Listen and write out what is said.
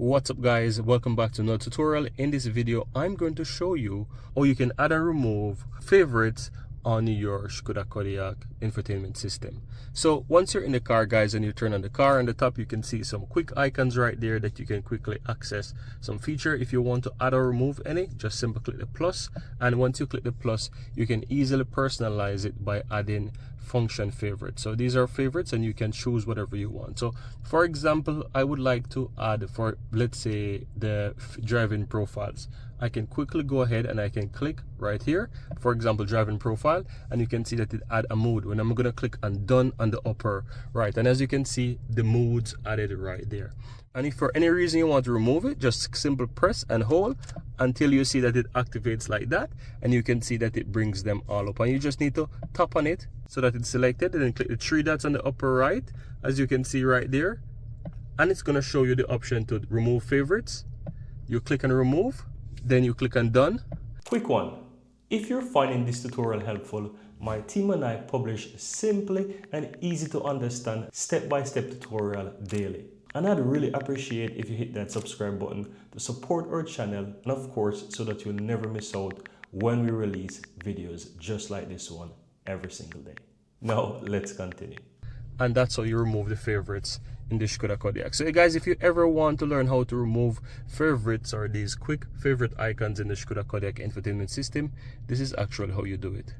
What's up guys, welcome back to another tutorial. In this video I'm going to show you how you can add and remove favorites on your Skoda Kodiaq infotainment system. So once you're in the car guys and you turn on the car, on the top you can see some quick icons right there that you can quickly access some feature. If you want to add or remove any, just simply click the plus, and once you click the plus you can easily personalize it by adding function favorites. So these are favorites and you can choose whatever you want. So for example, I would like to add, for let's say, the driving profiles. I can quickly go ahead and I can click right here, for example, driving profile, and you can see that it add a mood. When I'm going to click on done on the upper right, and as you can see, the moods added right there. And if for any reason you want to remove it, just simple press and hold until you see that it activates like that, and you can see that it brings them all up. And you just need to tap on it so that it's selected, and then click the three dots on the upper right, as you can see right there, and it's going to show you the option to remove favorites. You click on remove, then you click on done. Quick one. If you're finding this tutorial helpful, my team and I publish simply and easy to understand step-by-step tutorial daily. And I'd really appreciate if you hit that subscribe button to support our channel, and of course so that you'll never miss out when we release videos just like this one every single day. Now let's continue. And that's how you remove the favorites in the Skoda Kodiaq. So guys, if you ever want to learn how to remove favorites or these quick favorite icons in the Skoda Kodiaq infotainment system, this is actually how you do it.